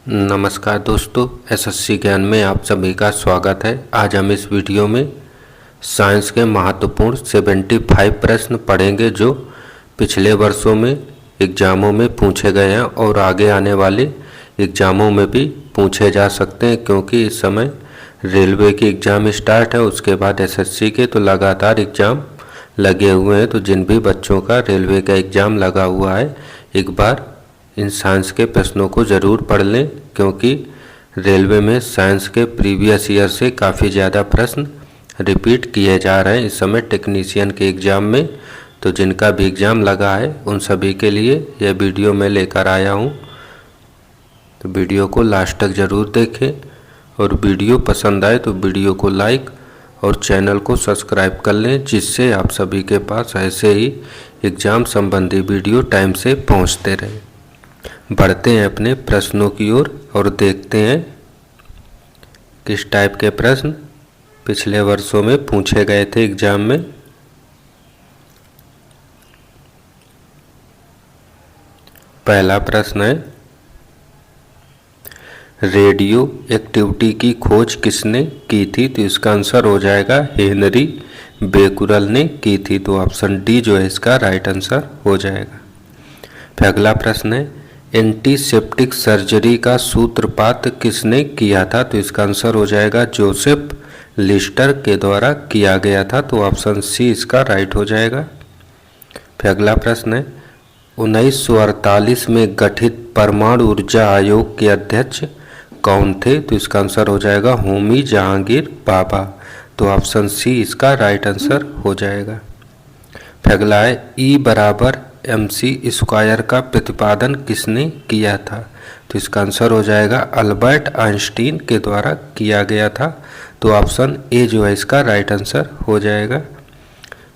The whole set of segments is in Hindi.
नमस्कार दोस्तों, एसएससी ज्ञान में आप सभी का स्वागत है। आज हम इस वीडियो में साइंस के महत्वपूर्ण 75 प्रश्न पढ़ेंगे जो पिछले वर्षों में एग्ज़ामों में पूछे गए हैं और आगे आने वाले एग्ज़ामों में भी पूछे जा सकते हैं, क्योंकि इस समय रेलवे की एग्ज़ाम स्टार्ट है, उसके बाद एसएससी के तो लगातार एग्ज़ाम लगे हुए हैं। तो जिन भी बच्चों का रेलवे का एग्ज़ाम लगा हुआ है, एक बार इन साइंस के प्रश्नों को ज़रूर पढ़ लें, क्योंकि रेलवे में साइंस के प्रीवियस ईयर से काफ़ी ज़्यादा प्रश्न रिपीट किए जा रहे हैं इस समय टेक्नीशियन के एग्ज़ाम में। तो जिनका भी एग्ज़ाम लगा है उन सभी के लिए यह वीडियो मैं लेकर आया हूँ। तो वीडियो को लास्ट तक ज़रूर देखें और वीडियो पसंद आए तो वीडियो को लाइक और चैनल को सब्सक्राइब कर लें, जिससे आप सभी के पास ऐसे ही एग्ज़ाम संबंधी वीडियो टाइम से पहुँचते रहें। बढ़ते हैं अपने प्रश्नों की ओर और देखते हैं किस टाइप के प्रश्न पिछले वर्षों में पूछे गए थे एग्जाम में। पहला प्रश्न है, रेडियो एक्टिविटी की खोज किसने की थी? तो इसका आंसर हो जाएगा हेनरी बेकुरल ने की थी। तो ऑप्शन डी जो है इसका राइट आंसर हो जाएगा। फिर अगला प्रश्न है, एंटीसेप्टिक सर्जरी का सूत्रपात किसने किया था? तो इसका आंसर हो जाएगा जोसेफ लिस्टर के द्वारा किया गया था। तो ऑप्शन सी इसका राइट हो जाएगा। फिर अगला प्रश्न है, 1948 में गठित परमाणु ऊर्जा आयोग के अध्यक्ष कौन थे? तो इसका आंसर हो जाएगा होमी जहांगीर बाबा। तो ऑप्शन सी इसका राइट आंसर हो जाएगा। फिर अगला है, E बराबर mc² का प्रतिपादन किसने किया था? तो इसका आंसर हो जाएगा अल्बर्ट आइंस्टीन के द्वारा किया गया था। तो ऑप्शन ए जो है इसका राइट आंसर हो जाएगा।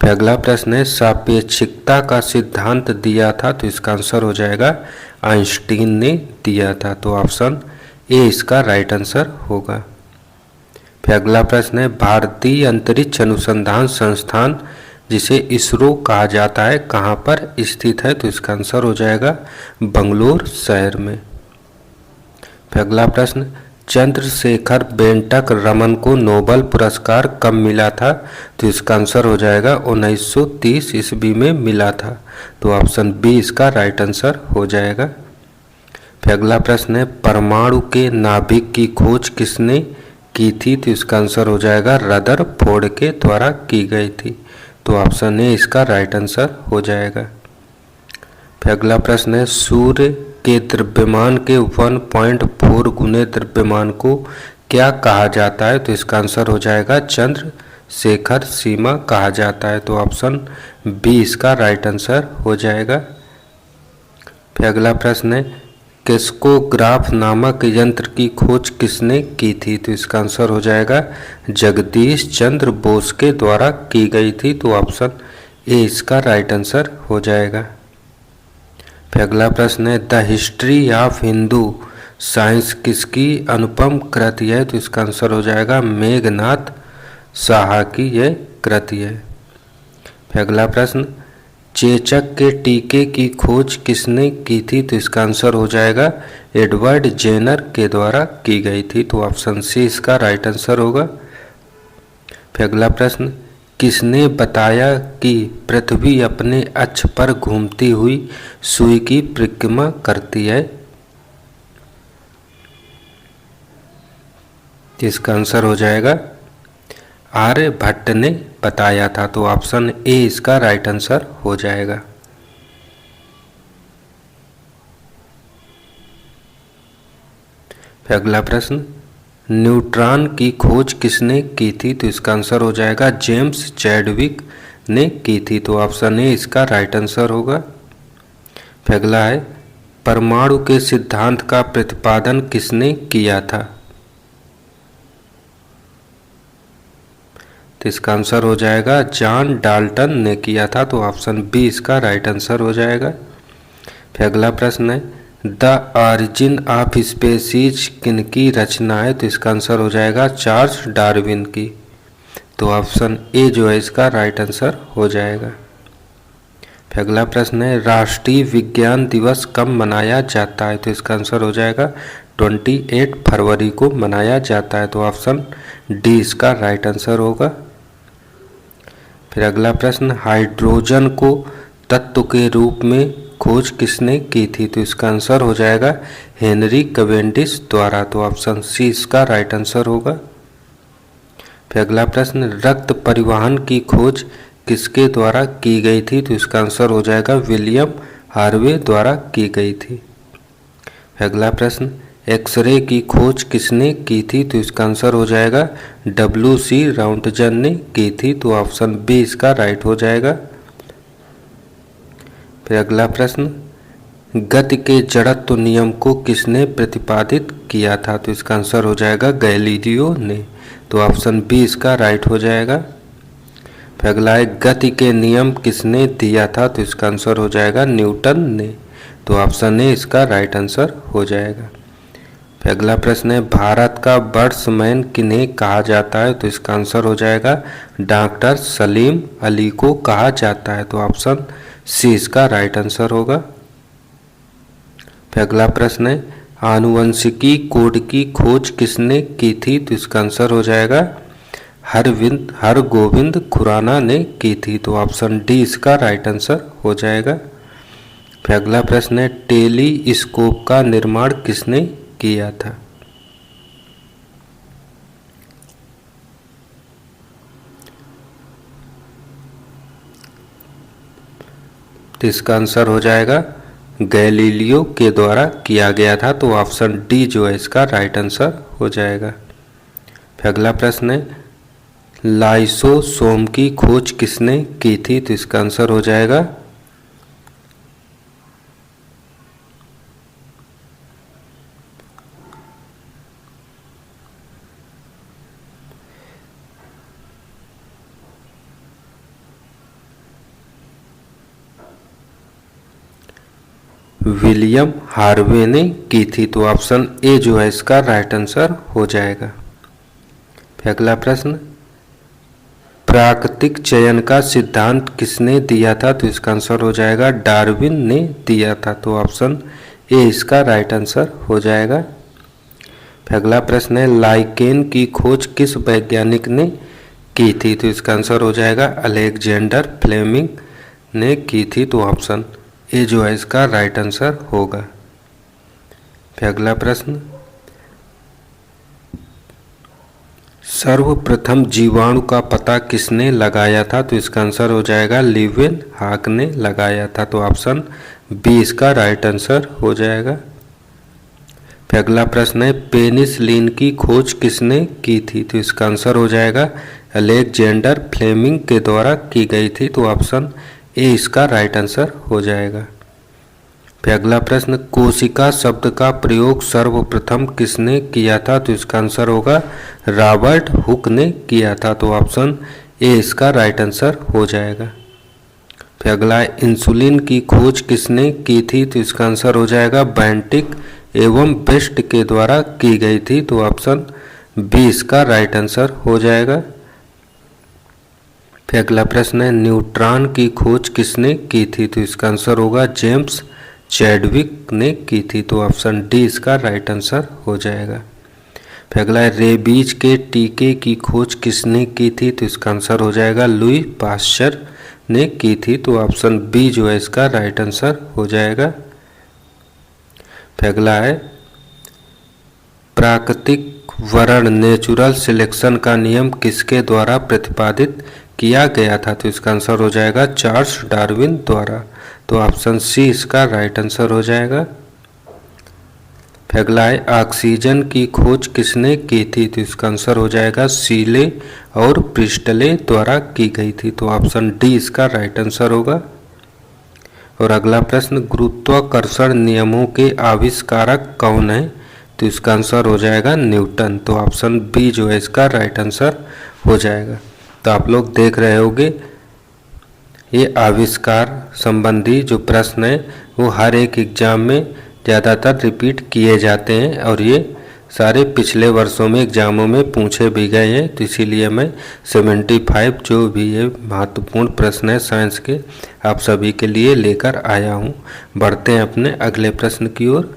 फिर अगला प्रश्न है, सापेक्षिकता का सिद्धांत दिया था? तो इसका आंसर हो जाएगा आइंस्टीन ने दिया था। तो ऑप्शन ए इसका राइट आंसर होगा। फिर अगला प्रश्न है, भारतीय अंतरिक्ष अनुसंधान संस्थान जिसे इसरो कहा जाता है कहाँ पर स्थित है? तो इसका आंसर हो जाएगा बंगलोर शहर में। फिर अगला प्रश्न, चंद्रशेखर वेंकट रमन को नोबेल पुरस्कार कब मिला था? तो इसका आंसर हो जाएगा 1930 ईस्वी में मिला था। तो ऑप्शन बी इसका राइट आंसर हो जाएगा। फिर अगला प्रश्न है, परमाणु के नाभिक की खोज किसने की थी? तो इसका आंसर हो जाएगा रदरफोर्ड के द्वारा की गई थी। तो ऑप्शन ए इसका राइट आंसर हो जाएगा। फिर अगला प्रश्न है, सूर्य के द्रव्यमान के 1.4 गुने द्रव्यमान को क्या कहा जाता है? तो इसका आंसर हो जाएगा चंद्रशेखर सीमा कहा जाता है। तो ऑप्शन बी इसका राइट आंसर हो जाएगा। फिर अगला प्रश्न है, किस्कोग्राफ नामक यंत्र की खोज किसने की थी? तो इसका आंसर हो जाएगा जगदीश चंद्र बोस के द्वारा की गई थी। तो ऑप्शन ए इसका राइट आंसर हो जाएगा। फिर अगला प्रश्न है, the history of Hindu science किसकी अनुपम कृति है? तो इसका आंसर हो जाएगा मेघनाथ साहा की यह कृति है। फिर अगला प्रश्न, चेचक के टीके की खोज किसने की थी? तो इसका आंसर हो जाएगा एडवर्ड जेनर के द्वारा की गई थी। तो ऑप्शन सी इसका राइट आंसर होगा। फिर अगला प्रश्न, किसने बताया कि पृथ्वी अपने अक्ष पर घूमती हुई सुई की परिक्रमा करती है? इसका आंसर हो जाएगा आर्यभट्ट ने बताया था। तो ऑप्शन ए इसका राइट आंसर हो जाएगा। फिर अगला प्रश्न, न्यूट्रॉन की खोज किसने की थी? तो इसका आंसर हो जाएगा जेम्स चैडविक ने की थी। तो ऑप्शन ए इसका राइट आंसर होगा। फिर अगला है, परमाणु के सिद्धांत का प्रतिपादन किसने किया था? तो इसका आंसर हो जाएगा जॉन डाल्टन ने किया था। तो ऑप्शन बी इसका राइट आंसर हो जाएगा। फिर अगला प्रश्न है, द ऑरिजिन ऑफ स्पीसीज किनकी रचना है? तो इसका आंसर हो जाएगा चार्ल्स डार्विन की। तो ऑप्शन ए जो है इसका राइट आंसर हो जाएगा। फिर अगला प्रश्न है राष्ट्रीय विज्ञान दिवस कब मनाया जाता है, तो इसका आंसर हो जाएगा 28 फरवरी को मनाया जाता है, तो ऑप्शन डी इसका राइट आंसर होगा। फिर अगला प्रश्न हाइड्रोजन को तत्व के रूप में खोज किसने की थी, तो इसका आंसर हो जाएगा हेनरी कैवेंडिश द्वारा, तो ऑप्शन सी इसका राइट आंसर होगा। फिर अगला प्रश्न रक्त परिवहन की खोज किसके द्वारा की गई थी, तो इसका आंसर हो जाएगा विलियम हार्वे द्वारा की गई थी। फिर अगला प्रश्न एक्सरे की खोज किसने की थी, तो इसका आंसर हो जाएगा WC राउंटजन ने की थी, तो ऑप्शन बी इसका राइट हो जाएगा। फिर अगला प्रश्न गति के जड़त्व नियम को किसने प्रतिपादित किया था, तो इसका आंसर हो जाएगा गैलीलियो ने, तो ऑप्शन बी इसका राइट हो जाएगा। फिर अगला है गति के नियम किसने दिया था, तो इसका आंसर हो जाएगा न्यूटन ने, तो ऑप्शन ए इसका राइट आंसर हो जाएगा। फिर अगला प्रश्न है भारत का बर्ड्समैन किन्हें कहा जाता है, तो इसका आंसर हो जाएगा डॉक्टर सलीम अली को कहा जाता है, तो ऑप्शन सी इसका राइट आंसर होगा। फिर अगला प्रश्न है आनुवंशिकी कोड की खोज किसने की थी, तो इसका आंसर हो जाएगा हरगोविंद खुराना ने की थी, तो ऑप्शन डी इसका राइट आंसर हो जाएगा। फिर अगला प्रश्न है टेलीस्कोप का निर्माण किसने किया था, तो इसका आंसर हो जाएगा गैलीलियो के द्वारा किया गया था, तो ऑप्शन डी जो है इसका राइट आंसर हो जाएगा। फिर अगला प्रश्न है लाइसोसोम की खोज किसने की थी, तो इसका आंसर हो जाएगा विलियम हार्वे ने की थी, तो ऑप्शन ए जो है इसका राइट आंसर हो जाएगा। फिर अगला प्रश्न प्राकृतिक चयन का सिद्धांत किसने दिया था, तो इसका आंसर हो जाएगा डार्विन ने दिया था, तो ऑप्शन ए इसका राइट आंसर हो जाएगा। फिर अगला प्रश्न है लाइकेन की खोज किस वैज्ञानिक ने की थी, तो इसका आंसर हो जाएगा अलेक्जेंडर फ्लेमिंग ने की थी, तो ऑप्शन ए जो है इसका राइट आंसर होगा। फिर अगला प्रश्न सर्वप्रथम जीवाणु का पता किसने लगाया था, तो इसका आंसर हो जाएगा लीवेन हाक ने लगाया था, तो ऑप्शन बी इसका राइट आंसर हो जाएगा। फिर अगला प्रश्न है पेनिसिलिन की खोज किसने की थी, तो इसका आंसर हो जाएगा अलेक्जेंडर फ्लेमिंग के द्वारा की गई थी, तो ऑप्शन ए इसका राइट आंसर हो जाएगा। फिर अगला प्रश्न कोशिका शब्द का प्रयोग सर्वप्रथम किसने किया था, तो इसका आंसर होगा रॉबर्ट हुक ने किया था, तो ऑप्शन ए इसका राइट आंसर हो जाएगा। फिर अगला इंसुलिन की खोज किसने की थी, तो इसका आंसर हो जाएगा बेंटिक एवं बेस्ट के द्वारा की गई थी, तो ऑप्शन बी इसका राइट आंसर हो जाएगा। फिर अगला प्रश्न है न्यूट्रॉन की खोज किसने की थी, तो इसका आंसर होगा जेम्स चैडविक ने की थी, तो ऑप्शन डी इसका राइट आंसर हो जाएगा। फिर अगला है रेबीज के टीके की खोज किसने की थी, तो इसका आंसर हो जाएगा लुई पाश्चर ने की थी, तो ऑप्शन बी जो है इसका राइट आंसर हो जाएगा। फिर अगला है प्राकृतिक वर्ण नेचुरल सिलेक्शन का नियम किसके द्वारा प्रतिपादित किया गया था, तो इसका आंसर हो जाएगा चार्ल्स डार्विन द्वारा, तो ऑप्शन सी इसका राइट आंसर हो जाएगा। फिर अगला है ऑक्सीजन की खोज किसने की थी, तो इसका आंसर हो जाएगा सीले और प्रिस्टले द्वारा की गई थी, तो ऑप्शन डी इसका राइट आंसर होगा। और अगला प्रश्न गुरुत्वाकर्षण नियमों के आविष्कारक कौन है, तो इसका आंसर हो जाएगा न्यूटन, तो ऑप्शन बी जो है इसका राइट आंसर हो जाएगा। तो आप लोग देख रहे होंगे ये आविष्कार संबंधी जो प्रश्न है वो हर एक एग्जाम में ज़्यादातर रिपीट किए जाते हैं और ये सारे पिछले वर्षों में एग्जामों में पूछे भी गए हैं, तो इसीलिए मैं 75 जो भी ये महत्वपूर्ण प्रश्न है साइंस के आप सभी के लिए लेकर आया हूँ। बढ़ते हैं अपने अगले प्रश्न की ओर।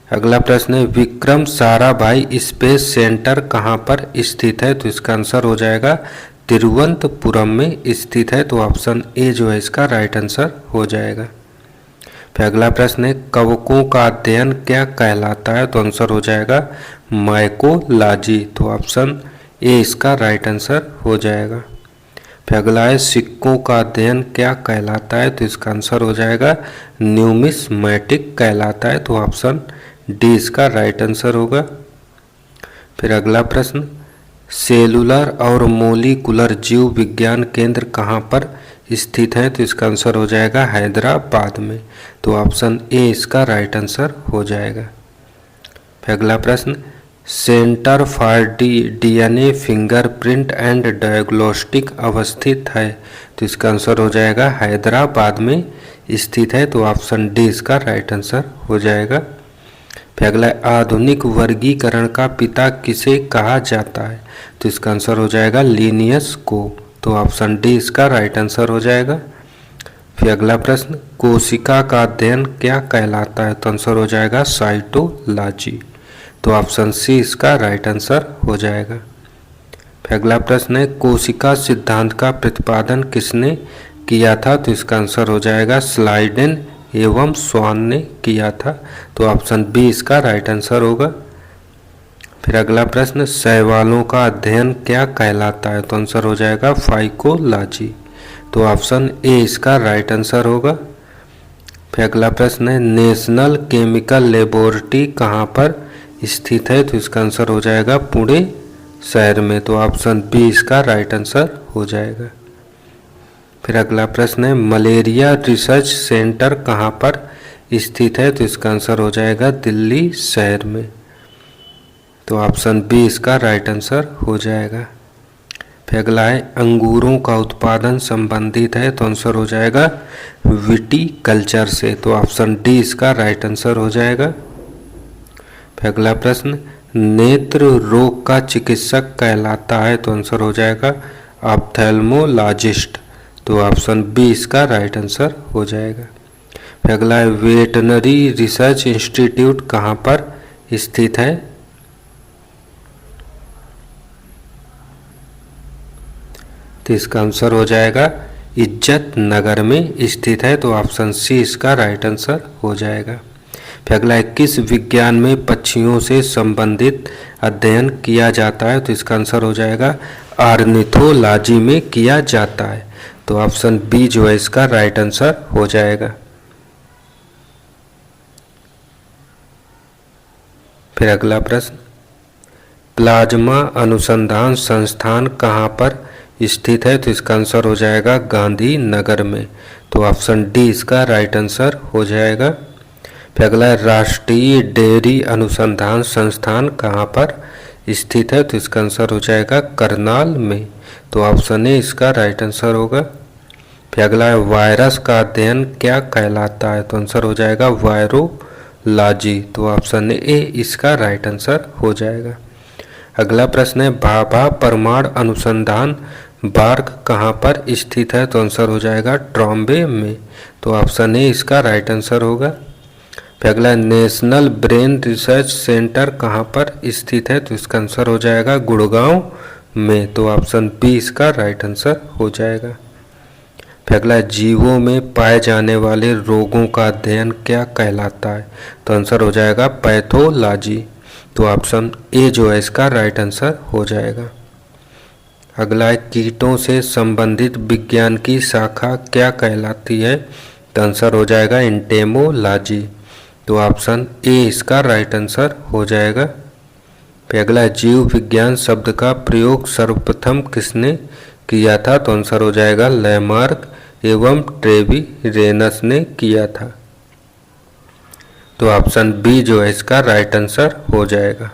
अगला प्रश्न है विक्रम साराभाई स्पेस सेंटर कहाँ पर स्थित है? तो इसका आंसर हो जाएगा तिरुवनंतपुरम में स्थित है। तो ऑप्शन ए जो है इसका राइट आंसर हो जाएगा। फिर अगला प्रश्न है कवकों का अध्ययन क्या कहलाता है? तो आंसर हो जाएगा माइकोलॉजी। तो ऑप्शन ए इसका राइट आंसर हो जाएगा। फिर अगला है सिक्कों का अध्ययन क्या कहलाता है? तो इसका आंसर हो जाएगा न्यूमिस्मेटिक कहलाता है। तो ऑप्शन डी इसका राइट आंसर होगा। फिर अगला प्रश्न सेलुलर और मोलिकुलर जीव विज्ञान केंद्र कहाँ पर स्थित है? तो इसका आंसर हो जाएगा हैदराबाद में। तो ऑप्शन ए इसका राइट आंसर हो जाएगा। फिर अगला प्रश्न centre for DNA fingerprint and diagnostic अवस्थित है? तो इसका आंसर हो जाएगा हैदराबाद में स्थित है। तो ऑप्शन डी इसका राइट आंसर हो जाएगा। फिर अगला आधुनिक वर्गीकरण का पिता किसे कहा जाता है? तो इसका आंसर हो जाएगा लिनियस को। तो ऑप्शन डी इसका राइट आंसर हो जाएगा। फिर अगला प्रश्न कोशिका का अध्ययन क्या कहलाता है? तो आंसर हो जाएगा साइटोलॉजी। तो ऑप्शन सी इसका राइट आंसर हो जाएगा। फिर अगला प्रश्न है कोशिका सिद्धांत का प्रतिपादन किसने किया था? तो इसका आंसर हो जाएगा स्लाइडेन एवं स्वान ने किया था। तो ऑप्शन बी इसका राइट आंसर होगा। फिर अगला प्रश्न शैवालों का अध्ययन क्या कहलाता है? तो आंसर हो जाएगा फाइकोलॉजी। तो ऑप्शन ए इसका राइट आंसर होगा। फिर अगला प्रश्न है नेशनल केमिकल लेबोरेटरी कहाँ पर स्थित है? तो इसका आंसर हो जाएगा पुणे शहर में। तो ऑप्शन बी इसका राइट आंसर हो जाएगा। फिर अगला प्रश्न है मलेरिया रिसर्च सेंटर कहाँ पर स्थित है? तो इसका आंसर हो जाएगा दिल्ली शहर में। तो ऑप्शन बी इसका राइट आंसर हो जाएगा। फिर अगला है अंगूरों का उत्पादन संबंधित है? तो आंसर हो जाएगा विटीकल्चर से। तो ऑप्शन डी इसका राइट आंसर हो जाएगा। फिर अगला प्रश्न नेत्र रोग का चिकित्सक कहलाता है? तो आंसर हो जाएगा ऑप्थेल्मोलॉजिस्ट। तो ऑप्शन बी इसका राइट आंसर हो जाएगा। फिर अगला है वेटनरी रिसर्च इंस्टीट्यूट कहाँ पर स्थित है? तो इसका आंसर हो जाएगा इज्जत नगर में स्थित है। तो ऑप्शन सी इसका राइट आंसर हो जाएगा। फिर अगला है किस विज्ञान में पक्षियों से संबंधित अध्ययन किया जाता है? तो इसका आंसर हो जाएगा ऑर्निथोलॉजी में किया जाता है। तो ऑप्शन बी जो है इसका राइट आंसर हो जाएगा। फिर अगला प्रश्न प्लाज्मा अनुसंधान संस्थान कहाँ पर स्थित है? तो इसका आंसर हो जाएगा गांधीनगर में। तो ऑप्शन डी इसका राइट आंसर हो जाएगा। फिर अगला राष्ट्रीय डेयरी अनुसंधान संस्थान कहाँ पर स्थित है? तो इसका आंसर हो जाएगा करनाल में। तो ऑप्शन ए इसका राइट आंसर होगा। फिर अगला है वायरस का अध्ययन क्या कहलाता है? तो आंसर हो जाएगा वायरोलॉजी। तो ऑप्शन ए इसका राइट आंसर हो जाएगा। अगला प्रश्न है भाभा परमाणु अनुसंधान बार्ग कहाँ पर स्थित है? तो आंसर हो जाएगा ट्रॉम्बे में। तो ऑप्शन ए इसका राइट आंसर होगा। फिर अगला नेशनल ब्रेन रिसर्च सेंटर कहाँ पर स्थित है? तो इसका आंसर हो जाएगा गुड़गांव में। तो ऑप्शन बी इसका राइट आंसर हो जाएगा। फिर अगला जीवों में पाए जाने वाले रोगों का अध्ययन क्या कहलाता है? तो आंसर हो जाएगा पैथोलॉजी। तो ऑप्शन ए जो है इसका राइट आंसर हो जाएगा। अगला है कीटों से संबंधित विज्ञान की शाखा क्या कहलाती है? तो आंसर हो जाएगा एंटेमोलॉजी। तो ऑप्शन ए इसका राइट आंसर हो जाएगा। फिर अगला जीव विज्ञान शब्द का प्रयोग सर्वप्रथम किसने किया था? तो आंसर हो जाएगा लैमार्क एवं ट्रेविरेनस ने किया था। तो ऑप्शन बी जो है इसका राइट आंसर हो जाएगा।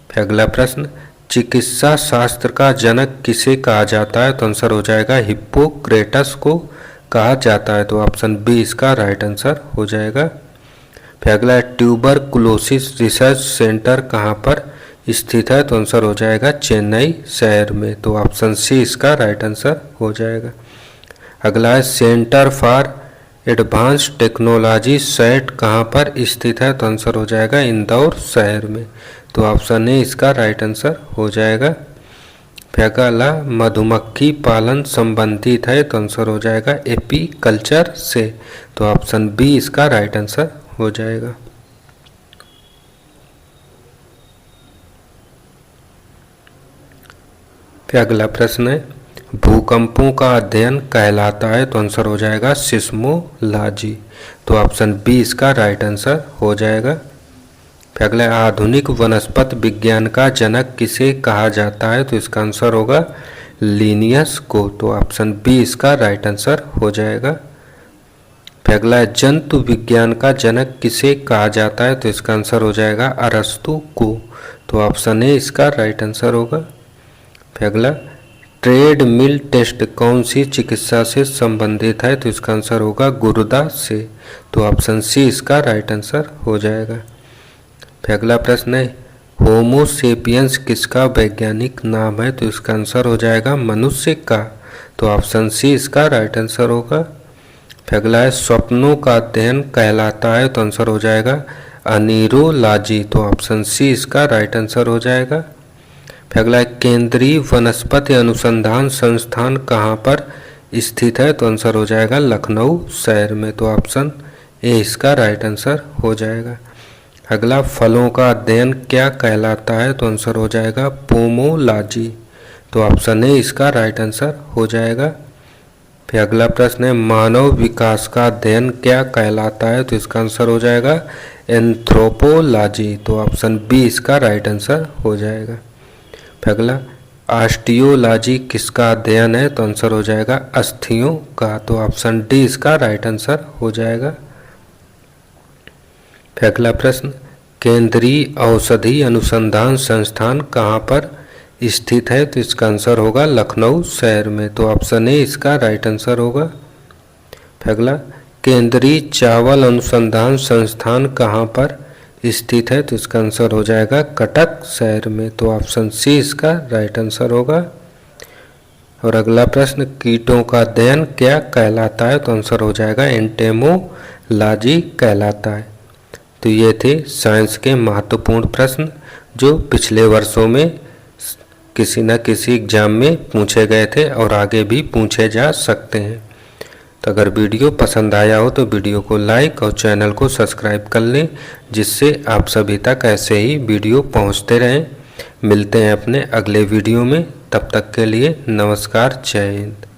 फिर अगला प्रश्न चिकित्सा शास्त्र का जनक किसे कहा जाता है? तो आंसर हो जाएगा हिप्पोक्रेटस को कहा जाता है। तो ऑप्शन बी इसका राइट आंसर हो जाएगा। फिर अगला है ट्यूबरकुलोसिस रिसर्च सेंटर कहाँ पर स्थित है, तो आंसर हो जाएगा चेन्नई शहर में, तो ऑप्शन सी इसका राइट आंसर हो जाएगा। अगला है सेंटर फॉर एडवांस्ड टेक्नोलॉजी सैट कहाँ पर स्थित है, तो आंसर हो जाएगा इंदौर शहर में, तो ऑप्शन ए इसका राइट आंसर हो जाएगा। फिर अगला मधुमक्खी पालन संबंधित है, तो आंसर हो जाएगा एपीकल्चर से, तो ऑप्शन बी इसका राइट आंसर हो जाएगा। फिर अगला प्रश्न है भूकंपों का अध्ययन कहलाता है, तो आंसर हो जाएगा सिस्मोलॉजी, तो ऑप्शन बी इसका राइट आंसर हो जाएगा। फिर अगला आधुनिक वनस्पति विज्ञान का जनक किसे कहा जाता है, तो इसका आंसर होगा लिनियस को, तो ऑप्शन बी इसका राइट आंसर हो जाएगा। फिर अगला जंतु विज्ञान का जनक किसे कहा जाता है, तो इसका आंसर हो जाएगा अरस्तु को, तो ऑप्शन ए इसका राइट आंसर होगा। फिर अगला ट्रेडमिल टेस्ट कौन सी चिकित्सा से संबंधित है, तो इसका आंसर होगा गुर्दा से, तो ऑप्शन सी इसका राइट आंसर हो जाएगा। फिर अगला प्रश्न है होमोसेपियंस किसका वैज्ञानिक नाम है, तो इसका आंसर हो जाएगा मनुष्य का, तो ऑप्शन सी इसका राइट आंसर होगा। फिर अगला है स्वप्नों का अध्ययन कहलाता है, तो आंसर हो जाएगा अनीरोलॉजी, तो ऑप्शन सी इसका राइट आंसर हो जाएगा। फिर अगला है केंद्रीय वनस्पति अनुसंधान संस्थान कहाँ पर स्थित है, तो आंसर हो जाएगा लखनऊ शहर में, तो ऑप्शन ए इसका राइट आंसर हो जाएगा। अगला फलों का अध्ययन क्या कहलाता है, तो आंसर हो जाएगा पोमोलॉजी, तो ऑप्शन ए इसका राइट आंसर हो जाएगा। फिर अगला प्रश्न है मानव विकास का अध्ययन क्या कहलाता है, तो इसका आंसर हो जाएगा एंथ्रोपोलॉजी, तो ऑप्शन बी इसका राइट आंसर हो जाएगा। फिर अगला ऑस्टियोलॉजी किसका अध्ययन है, तो आंसर हो जाएगा अस्थियों का, तो ऑप्शन डी इसका राइट आंसर हो जाएगा। फिर अगला प्रश्न केंद्रीय औषधि अनुसंधान संस्थान कहाँ पर स्थित है, तो इसका आंसर होगा लखनऊ शहर में, तो ऑप्शन ए इसका राइट आंसर होगा। फिर अगला केंद्रीय चावल अनुसंधान संस्थान कहाँ पर स्थित है, तो इसका आंसर हो जाएगा कटक शहर में, तो ऑप्शन सी इसका राइट आंसर होगा। और अगला प्रश्न कीटों का अध्ययन क्या कहलाता है, तो आंसर हो जाएगा एंटेमोलॉजी कहलाता है। तो ये थे साइंस के महत्वपूर्ण प्रश्न जो पिछले वर्षों में किसी न किसी एग्जाम में पूछे गए थे और आगे भी पूछे जा सकते हैं। तो अगर वीडियो पसंद आया हो तो वीडियो को लाइक और चैनल को सब्सक्राइब कर लें, जिससे आप सभी तक ऐसे ही वीडियो पहुंचते रहें। मिलते हैं अपने अगले वीडियो में, तब तक के लिए नमस्कार, जय हिंद।